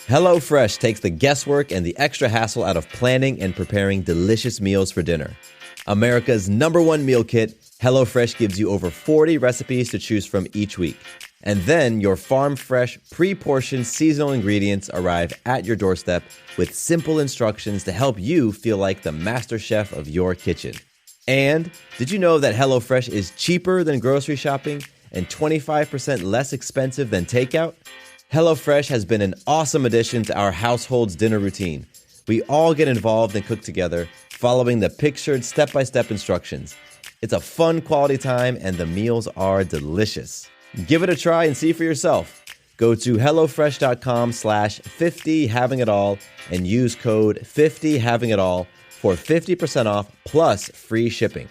HelloFresh takes the guesswork and the extra hassle out of planning and preparing delicious meals for dinner. America's #1 meal kit, HelloFresh gives you over 40 recipes to choose from each week. And then your farm-fresh, pre-portioned seasonal ingredients arrive at your doorstep with simple instructions to help you feel like the master chef of your kitchen. And did you know that HelloFresh is cheaper than grocery shopping and 25% less expensive than takeout? HelloFresh has been an awesome addition to our household's dinner routine. We all get involved and cook together, following the pictured step-by-step instructions. It's a fun quality time, and the meals are delicious. Give it a try and see for yourself. Go to HelloFresh.com/50havingitall and use code 50havingitall for 50% off plus free shipping.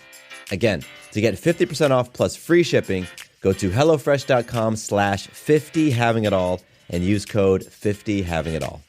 Again, to get 50% off plus free shipping, go to HelloFresh.com/50havingitall and use code 50havingitall.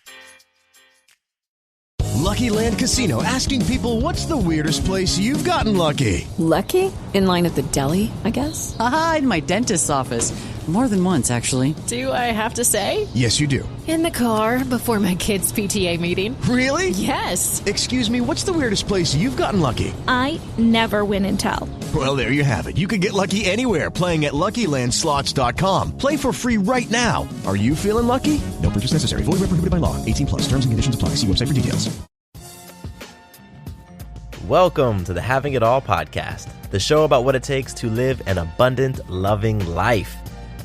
Lucky Land Casino, asking people, what's the weirdest place you've gotten lucky? Lucky? In line at the deli, I guess? Aha, in my dentist's office. More than once, actually. Do I have to say? Yes, you do. In the car before my kids' PTA meeting. Really? Yes. Excuse me, what's the weirdest place you've gotten lucky? I never win and tell. Well, there you have it. You can get lucky anywhere, playing at LuckyLandSlots.com. Play for free right now. Are you feeling lucky? No purchase necessary. Void where prohibited by law. 18+. Terms and conditions apply. See website for details. Welcome to the Having It All podcast, the show about what it takes to live an abundant, loving life.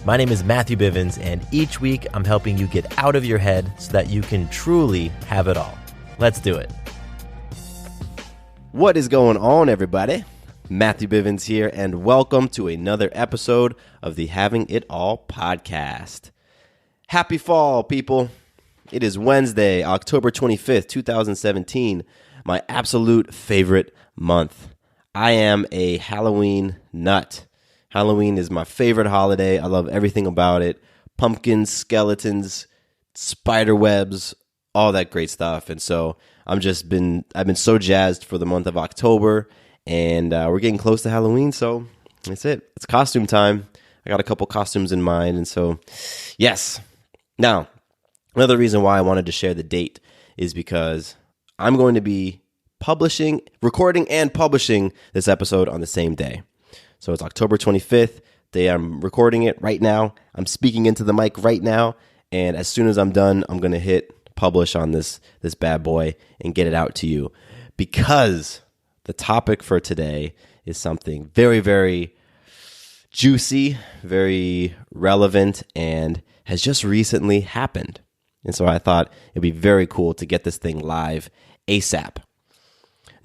My name is Matthew Bivens, and each week I'm helping you get out of your head so that you can truly have it all. Let's do it. What is going on, everybody? Matthew Bivens here, and welcome to another episode of the Having It All podcast. Happy fall, people. It is Wednesday, October 25th, 2017, my absolute favorite month. I am a Halloween nut. Halloween is my favorite holiday. I love everything about it. Pumpkins, skeletons, spider webs, all that great stuff. And so I've been so jazzed for the month of October, and we're getting close to Halloween, so that's it. It's costume time. I got a couple costumes in mind, and so yes. Now, another reason why I wanted to share the date is because I'm going to be recording and publishing this episode on the same day. So it's October 25th, day I'm recording it right now. I'm speaking into the mic right now, and as soon as I'm done, I'm going to hit publish on this bad boy and get it out to you, because the topic for today is something very, very juicy, very relevant, and has just recently happened. And so I thought it'd be very cool to get this thing live ASAP.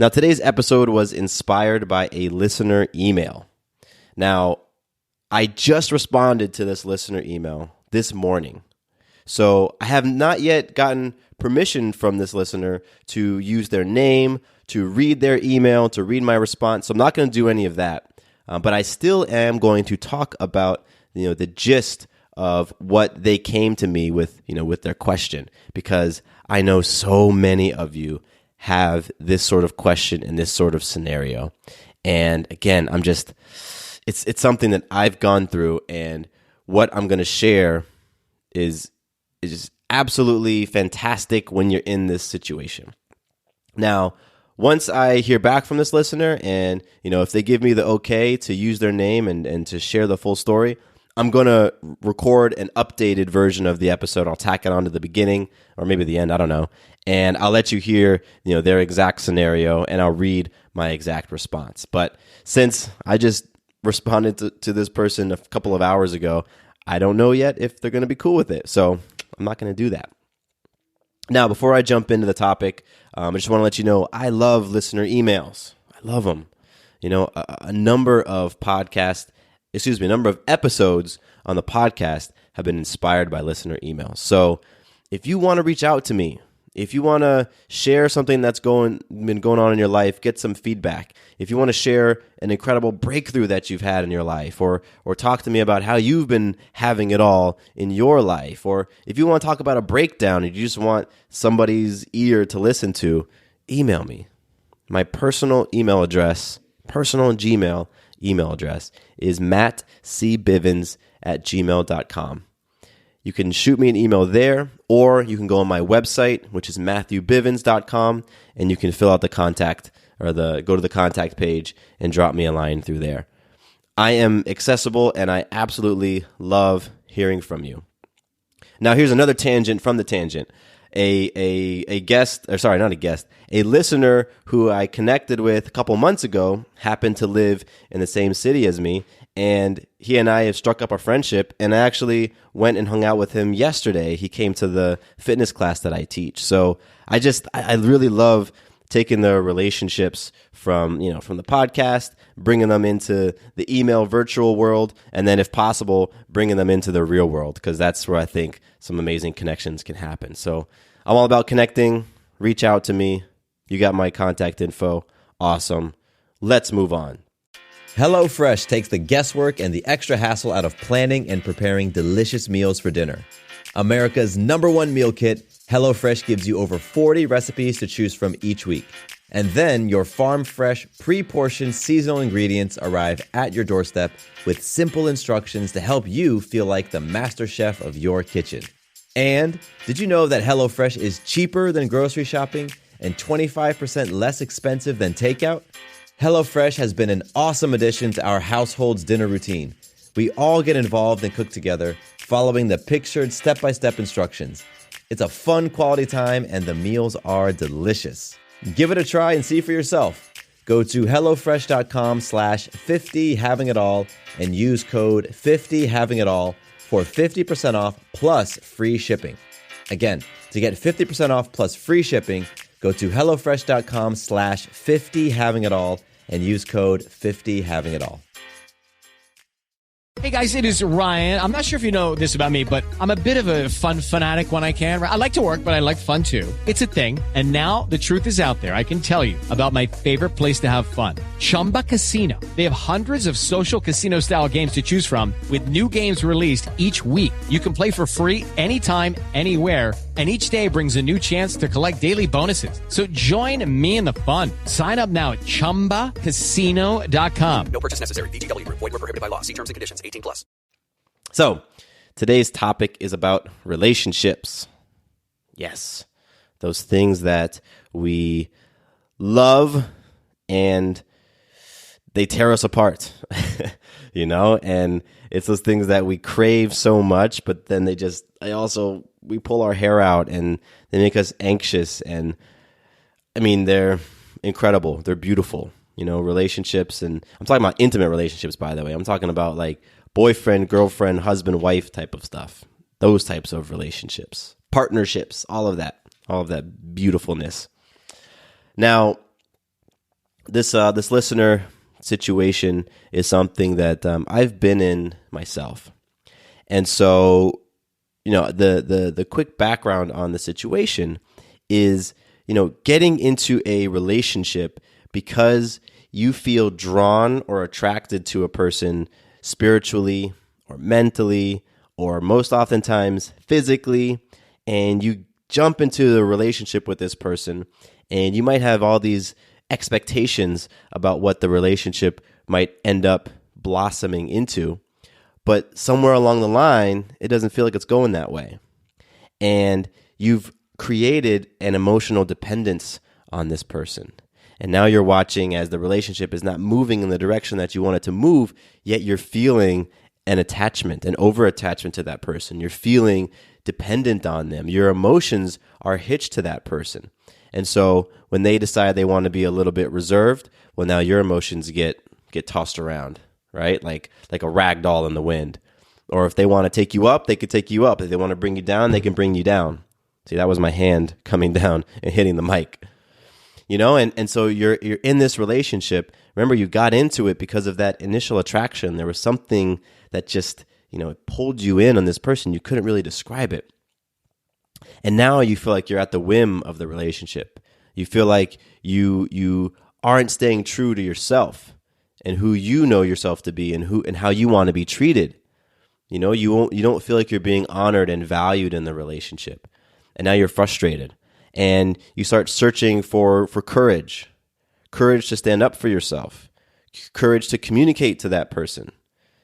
Now, today's episode was inspired by a listener email. Now, I just responded to this listener email this morning. So I have not yet gotten permission from this listener to use their name, to read their email, to read my response. So I'm not going to do any of that. But I still am going to talk about, the gist of what they came to me with, with their question, because I know so many of you have this sort of question in this sort of scenario. And again, it's something that I've gone through, and what I'm going to share is just absolutely fantastic when you're in this situation. Now, once I hear back from this listener, and if they give me the okay to use their name and to share the full story, I'm going to record an updated version of the episode. I'll tack it on to the beginning or maybe the end, I don't know. And I'll let you hear, their exact scenario, and I'll read my exact response. But since I just responded to this person a couple of hours ago, I don't know yet if they're going to be cool with it. So I'm not going to do that. Now, before I jump into the topic, I just want to let you know I love listener emails. I love them. A number of episodes on the podcast have been inspired by listener emails. So if you want to reach out to me, if you want to share something that's been going on in your life, get some feedback. If you want to share an incredible breakthrough that you've had in your life, or talk to me about how you've been having it all in your life, or if you want to talk about a breakdown and you just want somebody's ear to listen to, email me. My personal Gmail email address is mattcbivens@gmail.com. You can shoot me an email there, or you can go on my website, which is matthewbivens.com, and you can fill out the contact or go to the contact page and drop me a line through there. I am accessible, and I absolutely love hearing from you. Now, here's another tangent from the tangent. A guest, or sorry, not a guest, a listener who I connected with a couple months ago happened to live in the same city as me, and he and I have struck up a friendship, and I actually went and hung out with him yesterday. He came to the fitness class that I teach. So I really love taking the relationships from the podcast, bringing them into the email virtual world, and then if possible, bringing them into the real world, because that's where I think some amazing connections can happen. So I'm all about connecting. Reach out to me. You got my contact info. Awesome. Let's move on. HelloFresh takes the guesswork and the extra hassle out of planning and preparing delicious meals for dinner. America's #1 meal kit, HelloFresh gives you over 40 recipes to choose from each week. And then your farm-fresh, pre-portioned seasonal ingredients arrive at your doorstep with simple instructions to help you feel like the master chef of your kitchen. And did you know that HelloFresh is cheaper than grocery shopping and 25% less expensive than takeout? HelloFresh has been an awesome addition to our household's dinner routine. We all get involved and cook together, following the pictured step-by-step instructions. It's a fun quality time, and the meals are delicious. Give it a try and see for yourself. Go to HelloFresh.com/50havingitall and use code 50havingitall for 50% off plus free shipping. Again, to get 50% off plus free shipping, go to HelloFresh.com/50havingitall and use code 50havingitall. Hey guys, it is Ryan. I'm not sure if you know this about me, but I'm a bit of a fun fanatic when I can. I like to work, but I like fun too. It's a thing. And now the truth is out there. I can tell you about my favorite place to have fun. Chumba Casino. They have hundreds of social casino style games to choose from with new games released each week. You can play for free anytime, anywhere. And each day brings a new chance to collect daily bonuses. So join me in the fun. Sign up now at ChumbaCasino.com. No purchase necessary. VGW Group. Void where prohibited by law. See terms and conditions. 18+. So, today's topic is about relationships. Yes, those things that we love and they tear us apart, and it's those things that we crave so much, but then we pull our hair out and they make us anxious. And I mean, they're incredible. They're beautiful, relationships. And I'm talking about intimate relationships, by the way. I'm talking about like boyfriend, girlfriend, husband, wife type of stuff. Those types of relationships, partnerships, all of that beautifulness. Now, this listener situation is something that I've been in myself. And so, the quick background on the situation is, getting into a relationship because you feel drawn or attracted to a person spiritually or mentally or most oftentimes physically, and you jump into the relationship with this person, and you might have all these expectations about what the relationship might end up blossoming into, but somewhere along the line, it doesn't feel like it's going that way. And you've created an emotional dependence on this person. And now you're watching as the relationship is not moving in the direction that you want it to move, yet you're feeling an attachment, an over-attachment to that person. You're feeling dependent on them. Your emotions are hitched to that person. And so when they decide they want to be a little bit reserved, well, now your emotions get tossed around, right? Like a rag doll in the wind. Or if they want to take you up, they could take you up. If they want to bring you down, they can bring you down. See, that was my hand coming down and hitting the mic. And so you're in this relationship. Remember, you got into it because of that initial attraction. There was something that just, it pulled you in on this person. You couldn't really describe it. And now you feel like you're at the whim of the relationship. You feel like you aren't staying true to yourself and who you know yourself to be and how you want to be treated. You don't feel like you're being honored and valued in the relationship. And now you're frustrated. And you start searching for courage to stand up for yourself, courage to communicate to that person,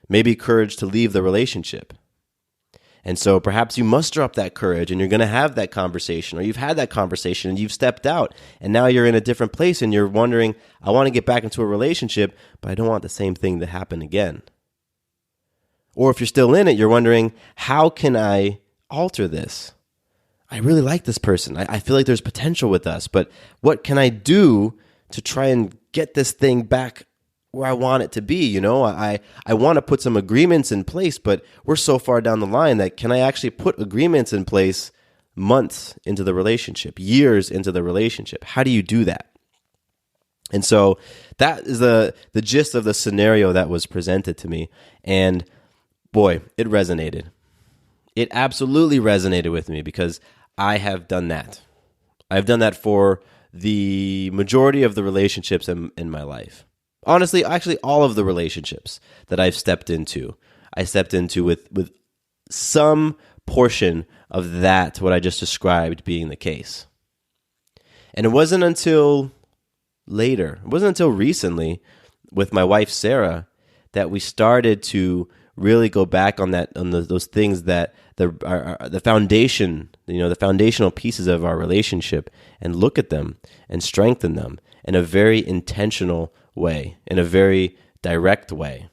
maybe courage to leave the relationship. And so perhaps you muster up that courage and you're going to have that conversation, or you've had that conversation and you've stepped out and now you're in a different place and you're wondering, I want to get back into a relationship, but I don't want the same thing to happen again. Or if you're still in it, you're wondering, how can I alter this? I really like this person. I feel like there's potential with us, but what can I do to try and get this thing back where I want it to be? You know, I want to put some agreements in place, but we're so far down the line that can I actually put agreements in place months into the relationship, years into the relationship? How do you do that? And so that is the gist of the scenario that was presented to me. And boy, it resonated. It absolutely resonated with me because I have done that. I've done that for the majority of the relationships in my life. Honestly, actually, all of the relationships that I've stepped into, I stepped into with some portion of that, what I just described being the case. And it wasn't until later, it wasn't until recently with my wife, Sarah, that we started to really go back on those things that the foundation, the foundational pieces of our relationship, and look at them and strengthen them in a very intentional way, in a very direct way.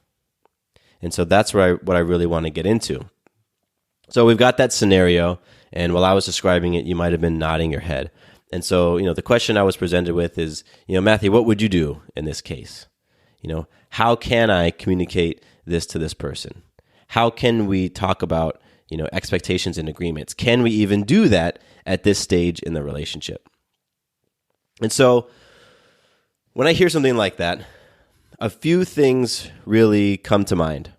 And so that's what I really want to get into. So we've got that scenario, and while I was describing it, you might have been nodding your head. And so, the question I was presented with is, Matthew, what would you do in this case? How can I communicate this to this person? How can we talk about, expectations and agreements? Can we even do that at this stage in the relationship? And so when I hear something like that, a few things really come to mind.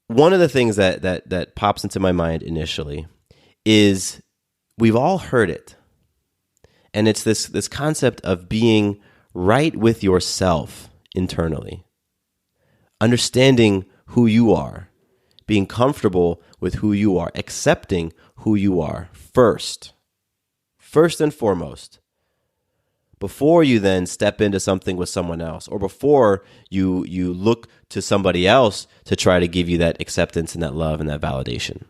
One of the things that pops into my mind initially is we've all heard it. And it's this concept of being right with yourself internally. Understanding who you are, being comfortable with who you are, accepting who you are first and foremost, before you then step into something with someone else, or before you look to somebody else to try to give you that acceptance and that love and that validation.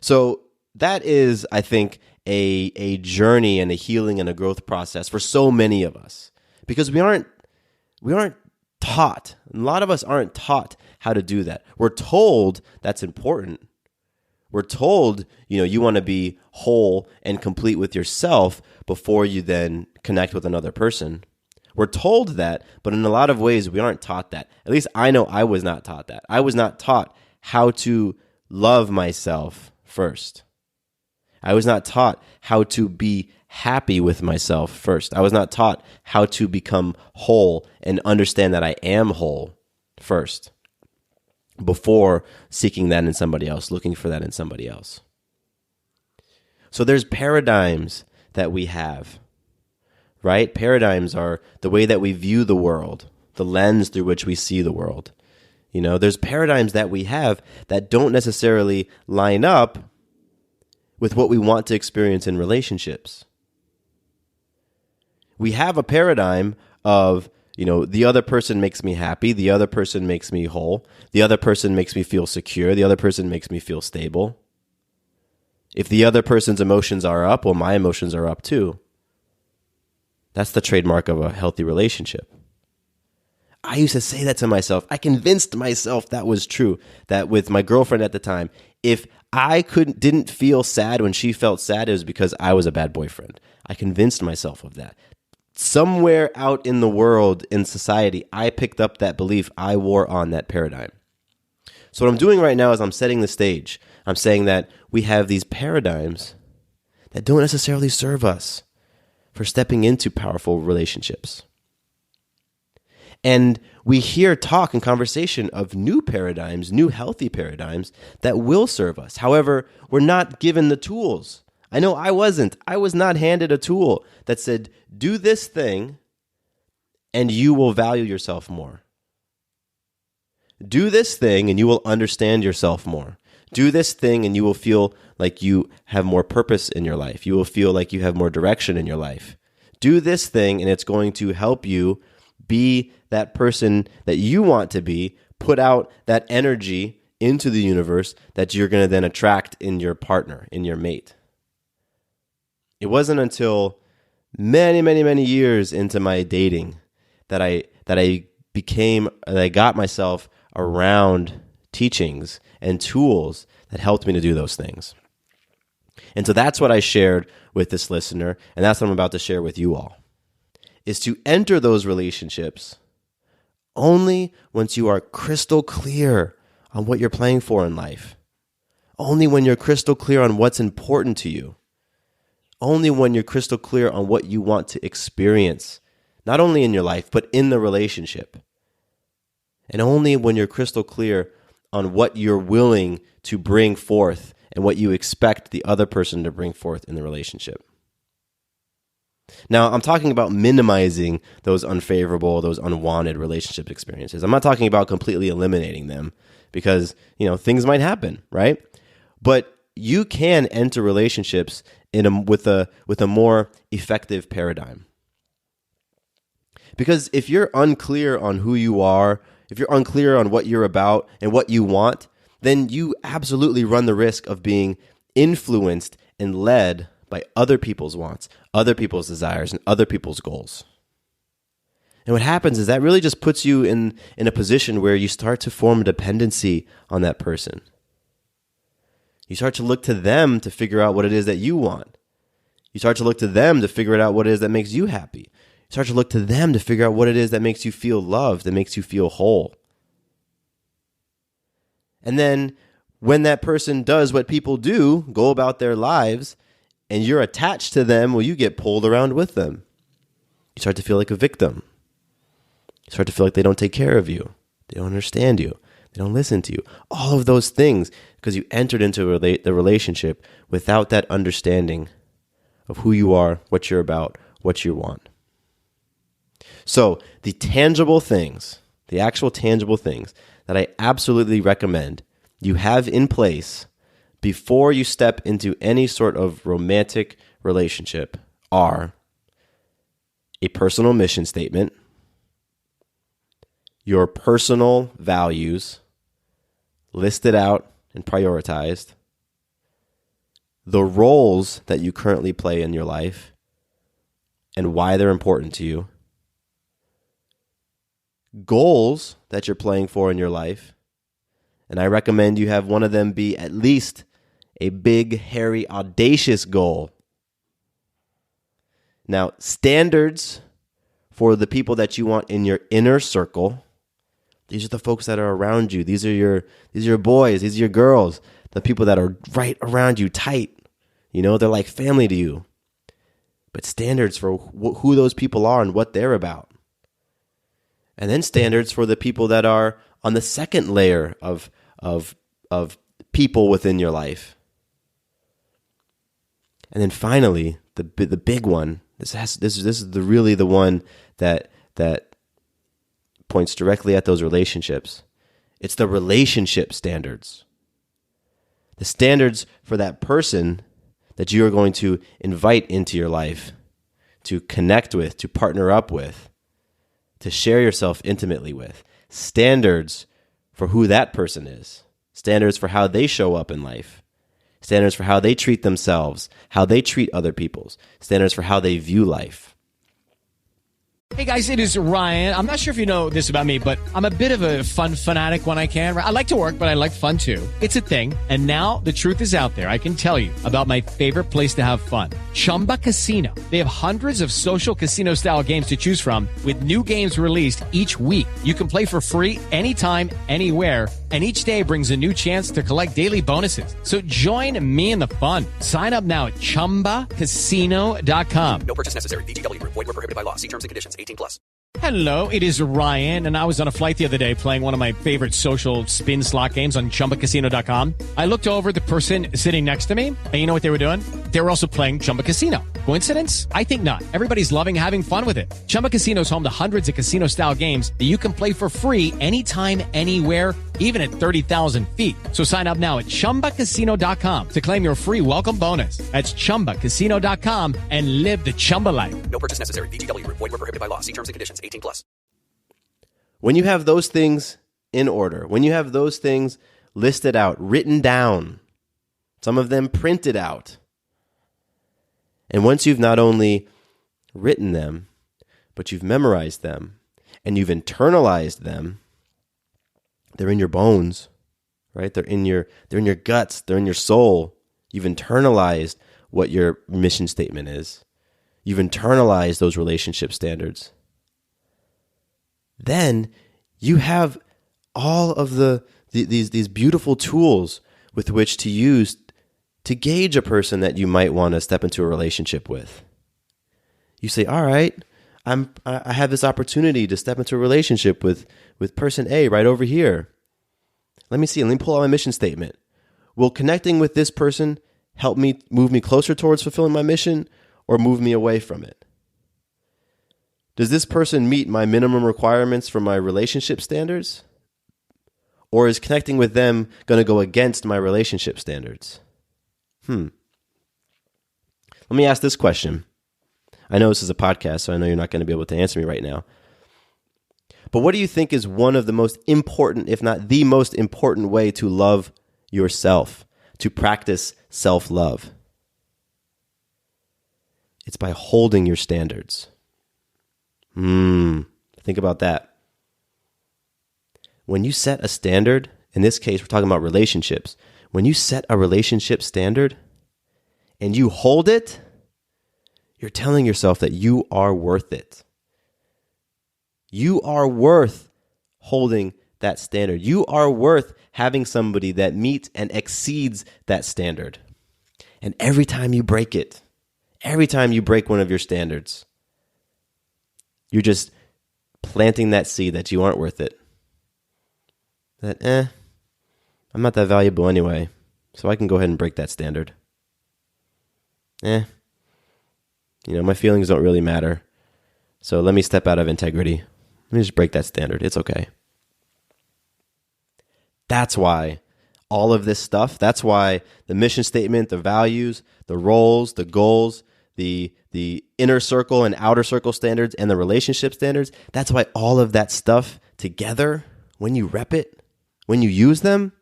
So that is, I think, a journey and a healing and a growth process for so many of us, because we aren't taught. A lot of us aren't taught how to do that. We're told that's important. We're told, you want to be whole and complete with yourself before you then connect with another person. We're told that, but in a lot of ways, we aren't taught that. At least I know I was not taught that. I was not taught how to love myself first. I was not taught how to be happy with myself first. I was not taught how to become whole and understand that I am whole first, before seeking that in somebody else, looking for that in somebody else. So there's paradigms that we have, right? Paradigms are the way that we view the world, the lens through which we see the world. There's paradigms that we have that don't necessarily line up with what we want to experience in relationships. We have a paradigm of, the other person makes me happy, the other person makes me whole, the other person makes me feel secure, the other person makes me feel stable. If the other person's emotions are up, well, my emotions are up too. That's the trademark of a healthy relationship. I used to say that to myself. I convinced myself that was true, that with my girlfriend at the time, if I didn't feel sad when she felt sad, it was because I was a bad boyfriend. I convinced myself of that. Somewhere out in the world, in society, I picked up that belief. I wore on that paradigm. So what I'm doing right now is I'm setting the stage. I'm saying that we have these paradigms that don't necessarily serve us for stepping into powerful relationships. And we hear talk and conversation of new paradigms, new healthy paradigms that will serve us. However, we're not given the tools. I know I wasn't. I was not handed a tool that said, do this thing and you will value yourself more. Do this thing and you will understand yourself more. Do this thing and you will feel like you have more purpose in your life. You will feel like you have more direction in your life. Do this thing and it's going to help you be that person that you want to be put out that energy into the universe that you're going to then attract in your partner, in your mate. It wasn't until many, many, many years into my dating that I got myself around teachings and tools that helped me to do those things. And so that's what I shared with this listener, and that's what I'm about to share with you all, is to enter those relationships only once you are crystal clear on what you're playing for in life. Only when you're crystal clear on what's important to you. Only when you're crystal clear on what you want to experience, not only in your life, but in the relationship. And only when you're crystal clear on what you're willing to bring forth and what you expect the other person to bring forth in the relationship. Now, I'm talking about minimizing those unfavorable, those unwanted relationship experiences. I'm not talking about completely eliminating them because, things might happen, right? But you can enter relationships with a more effective paradigm. Because if you're unclear on who you are, if you're unclear on what you're about and what you want, then you absolutely run the risk of being influenced and led by other people's wants, other people's desires, and other people's goals. And what happens is that really just puts you in a position where you start to form a dependency on that person. You start to look to them to figure out what it is that you want. You start to look to them to figure out what it is that makes you happy. You start to look to them to figure out what it is that makes you feel loved, that makes you feel whole. And then when that person does what people do, go about their lives, and you're attached to them, well, you get pulled around with them. You start to feel like a victim. You start to feel like they don't take care of you. They don't understand you. They don't listen to you. All of those things because you entered into the relationship without that understanding of who you are, what you're about, what you want. So the tangible things, the actual tangible things that I absolutely recommend you have in place before you step into any sort of romantic relationship are a personal mission statement, your personal values listed out and prioritized, the roles that you currently play in your life and why they're important to you, goals that you're playing for in your life, and I recommend you have one of them be at least a big, hairy, audacious goal. Now, standards for the people that you want in your inner circle, these are the folks that are around you. These are your boys, these are your girls, the people that are right around you, tight. They're like family to you. But standards for who those people are and what they're about. And then standards for the people that are on the second layer of people within your life. And then finally, the big one. This is really the one that points directly at those relationships. It's the relationship standards. The standards for that person that you are going to invite into your life, to connect with, to partner up with, to share yourself intimately with. Standards for who that person is. Standards for how they show up in life. Standards for how they treat themselves, how they treat other people. Standards for how they view life. Hey guys, it is Ryan. I'm not sure if you know this about me, but I'm a bit of a fun fanatic when I can. I like to work, but I like fun too. It's a thing. And now the truth is out there. I can tell you about my favorite place to have fun. Chumba Casino. They have hundreds of social casino style games to choose from with new games released each week. You can play for free anytime, anywhere. And each day brings a new chance to collect daily bonuses. So join me in the fun. Sign up now at ChumbaCasino.com. No purchase necessary. VGW Group. Void were prohibited by law. See terms and conditions. 18+. Hello, it is Ryan, and I was on a flight the other day playing one of my favorite social spin slot games on ChumbaCasino.com. I looked over at the person sitting next to me, and you know what they were doing? They were also playing Chumba Casino. Coincidence? I think not. Everybody's loving having fun with it. Chumba Casino is home to hundreds of casino-style games that you can play for free anytime, anywhere, even at 30,000 feet. So sign up now at ChumbaCasino.com to claim your free welcome bonus. That's ChumbaCasino.com and live the Chumba life. No purchase necessary. VGW Group. Void were prohibited by law. See terms and conditions. 18+. When you have those things in order, when you have those things listed out, written down, some of them printed out, and once you've not only written them, but you've memorized them and you've internalized them, they're in your bones, right? They're in your guts, they're in your soul. You've internalized what your mission statement is. You've internalized those relationship standards. Then you have all of these beautiful tools with which to use to gauge a person that you might want to step into a relationship with. You say, all right, I have this opportunity to step into a relationship with person A right over here. Let me pull out my mission statement. Will connecting with this person help me move me closer towards fulfilling my mission or move me away from it? Does this person meet my minimum requirements for my relationship standards? Or is connecting with them going to go against my relationship standards? Let me ask this question. I know this is a podcast, so I know you're not going to be able to answer me right now. But what do you think is one of the most important, if not the most important way to love yourself, to practice self-love? It's by holding your standards. Think about that. When you set a standard, in this case, we're talking about relationships. When you set a relationship standard and you hold it, you're telling yourself that you are worth it. You are worth holding that standard. You are worth having somebody that meets and exceeds that standard. And every time you break it, every time you break one of your standards, you're just planting that seed that you aren't worth it. That, I'm not that valuable anyway, so I can go ahead and break that standard. My feelings don't really matter, so let me step out of integrity. Let me just break that standard. It's okay. That's why all of this stuff, that's why the mission statement, the values, the roles, the goals, the inner circle and outer circle standards, and the relationship standards, that's why all of that stuff together, when you rep it, when you use them,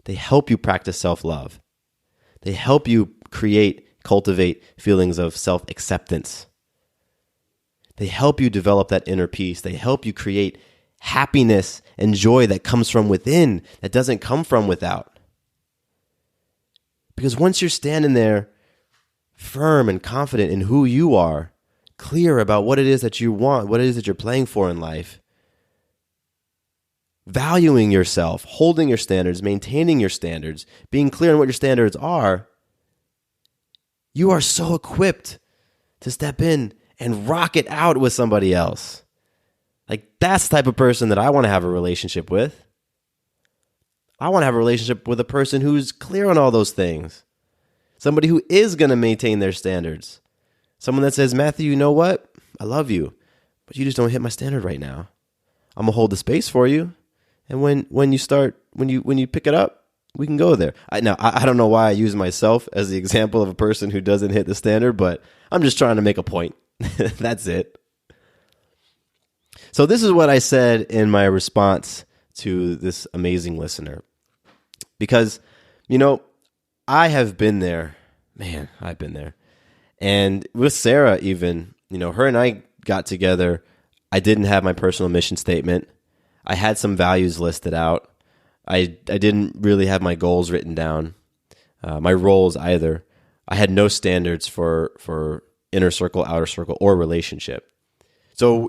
they help you practice self-love. They help you cultivate feelings of self-acceptance. They help you develop that inner peace. They help you create happiness and joy that comes from within, that doesn't come from without. Because once you're standing there firm and confident in who you are, clear about what it is that you want, what it is that you're playing for in life, valuing yourself, holding your standards, maintaining your standards, being clear on what your standards are, you are so equipped to step in and rock it out with somebody else. Like, that's the type of person that I want to have a relationship with. I want to have a relationship with a person who's clear on all those things. Somebody who is going to maintain their standards. Someone that says, Matthew, you know what? I love you, but you just don't hit my standard right now. I'm going to hold the space for you. And when you pick it up, we can go there. I don't know why I use myself as the example of a person who doesn't hit the standard, but I'm just trying to make a point. That's it. So this is what I said in my response to this amazing listener. Because, I have been there. Man, I've been there. And with Sarah even, her and I got together. I didn't have my personal mission statement. I had some values listed out. I didn't really have my goals written down, my roles either. I had no standards for inner circle, outer circle, or relationship. So,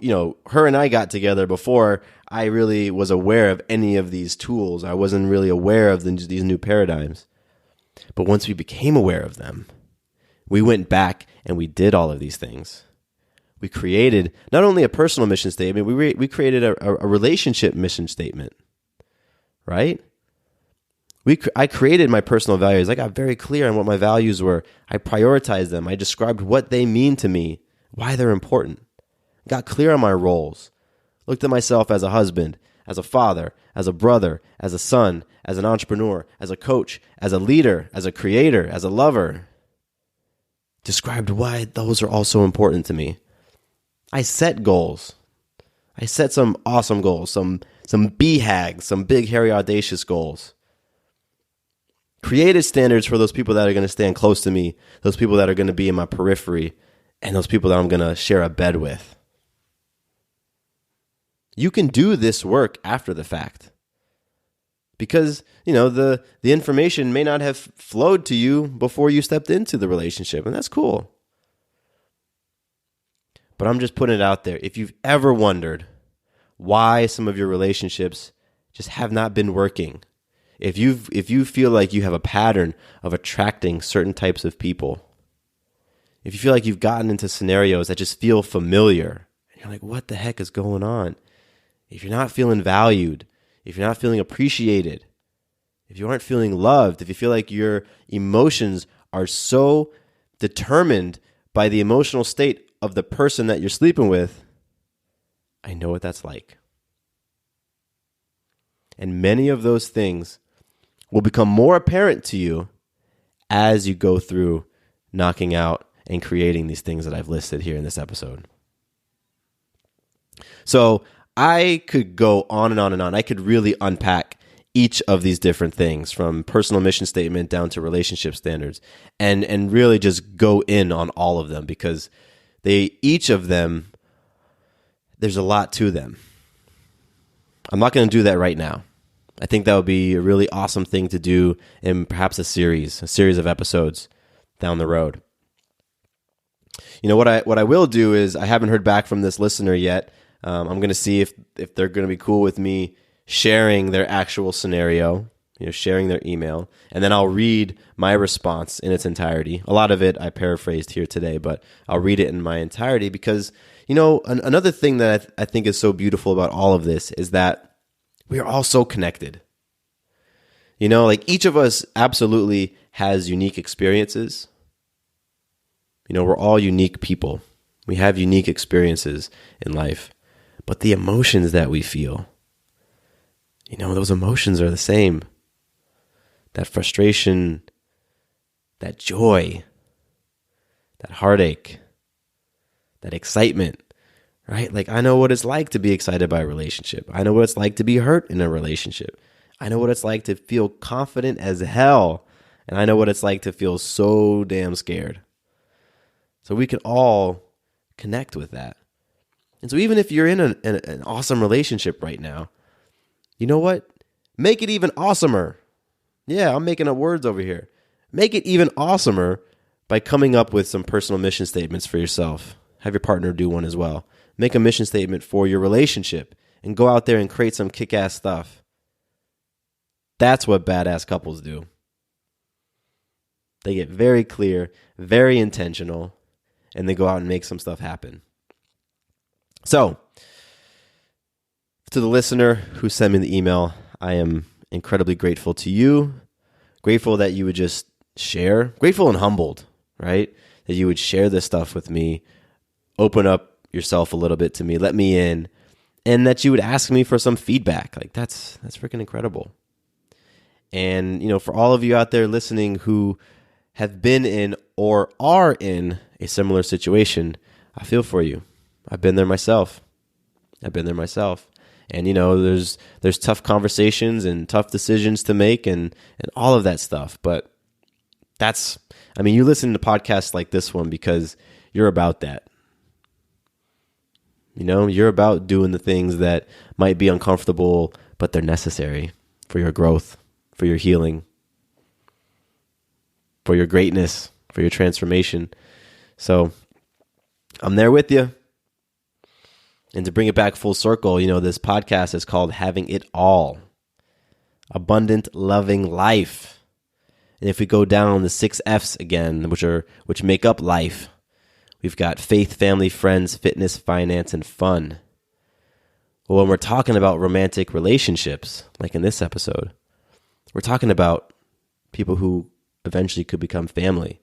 her and I got together before I really was aware of any of these tools. I wasn't really aware of these new paradigms. But once we became aware of them, we went back and we did all of these things. We created not only a personal mission statement, we created a relationship mission statement, right? I created my personal values. I got very clear on what my values were. I prioritized them. I described what they mean to me, why they're important. Got clear on my roles. Looked at myself as a husband, as a father, as a brother, as a son, as an entrepreneur, as a coach, as a leader, as a creator, as a lover. Described why those are also important to me. I set goals. I set some awesome goals, some some BHAGs, some big, hairy, audacious goals. Created standards for those people that are going to stand close to me, those people that are going to be in my periphery, and those people that I'm going to share a bed with. You can do this work after the fact. Because, the information may not have flowed to you before you stepped into the relationship, and that's cool. But I'm just putting it out there. If you've ever wondered why some of your relationships just have not been working, if you feel like you have a pattern of attracting certain types of people, if you feel like you've gotten into scenarios that just feel familiar, and you're like, what the heck is going on? If you're not feeling valued, if you're not feeling appreciated, if you aren't feeling loved, if you feel like your emotions are so determined by the emotional state of the person that you're sleeping with, I know what that's like. And many of those things will become more apparent to you as you go through knocking out and creating these things that I've listed here in this episode. So I could go on and on and on. I could really unpack each of these different things, from personal mission statement down to relationship standards, and really just go in on all of them, because each of them, there's a lot to them. I'm not going to do that right now. I think that would be a really awesome thing to do in perhaps a series of episodes down the road. What I will do is, I haven't heard back from this listener yet. I'm going to see if they're going to be cool with me sharing their actual scenario, sharing their email, and then I'll read my response in its entirety. A lot of it I paraphrased here today, but I'll read it in my entirety because, another thing that I think is so beautiful about all of this is that we are all so connected. Like each of us absolutely has unique experiences. We're all unique people. We have unique experiences in life. But the emotions that we feel, those emotions are the same. That frustration, that joy, that heartache, that excitement, right? Like, I know what it's like to be excited by a relationship. I know what it's like to be hurt in a relationship. I know what it's like to feel confident as hell. And I know what it's like to feel so damn scared. So we can all connect with that. And so even if you're in an awesome relationship right now, you know what? Make it even awesomer. Yeah, I'm making up words over here. Make it even awesomer by coming up with some personal mission statements for yourself. Have your partner do one as well. Make a mission statement for your relationship and go out there and create some kick-ass stuff. That's what badass couples do. They get very clear, very intentional, and they go out and make some stuff happen. So, to the listener who sent me the email, I am incredibly grateful to you. Grateful that you would just share. Grateful and humbled, right? That you would share this stuff with me. Open up yourself a little bit to me. Let me in. And that you would ask me for some feedback. Like, that's freaking incredible. And, for all of you out there listening who have been in or are in a similar situation, I feel for you. I've been there myself. And, there's tough conversations and tough decisions to make and all of that stuff. But you listen to podcasts like this one because you're about that. You're about doing the things that might be uncomfortable, but they're necessary for your growth, for your healing, for your greatness, for your transformation. So I'm there with you. And to bring it back full circle, this podcast is called Having It All. Abundant, loving life. And if we go down the 6 F's again, which make up life, we've got faith, family, friends, fitness, finance, and fun. Well, when we're talking about romantic relationships, like in this episode, we're talking about people who eventually could become family,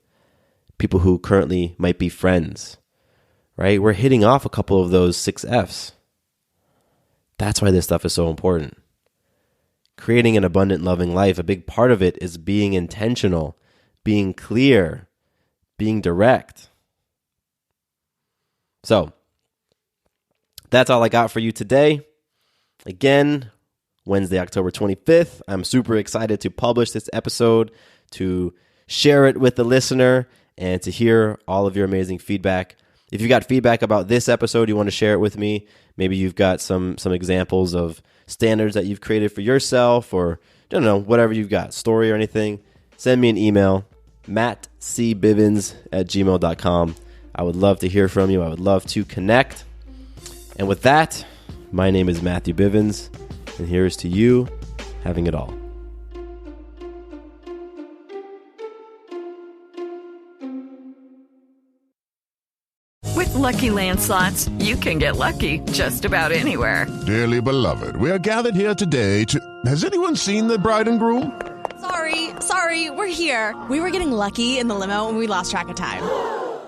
people who currently might be friends, right? We're hitting off a couple of those 6 F's. That's why this stuff is so important. Creating an abundant, loving life, a big part of it is being intentional, being clear, being direct. So, that's all I got for you today. Again, Wednesday, October 25th. I'm super excited to publish this episode, to share it with the listener, and to hear all of your amazing feedback. If you've got feedback about this episode, you want to share it with me. Maybe you've got some examples of standards that you've created for yourself, or I don't know, whatever you've got, story or anything. Send me an email, mattcbivens@gmail.com. I would love to hear from you. I would love to connect. And with that, my name is Matthew Bivens, and here's to you having it all. With Lucky Land Slots, you can get lucky just about anywhere. Dearly beloved, we are gathered here today to... Has anyone seen the bride and groom? Sorry, we're here. We were getting lucky in the limo and we lost track of time.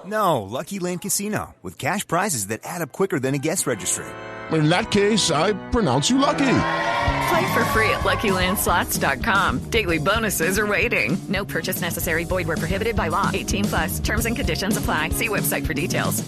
No, Lucky Land Casino, with cash prizes that add up quicker than a guest registry. In that case, I pronounce you lucky. Play for free at LuckyLandSlots.com. Daily bonuses are waiting. No purchase necessary. Void where prohibited by law. 18+. Terms and conditions apply. See website for details.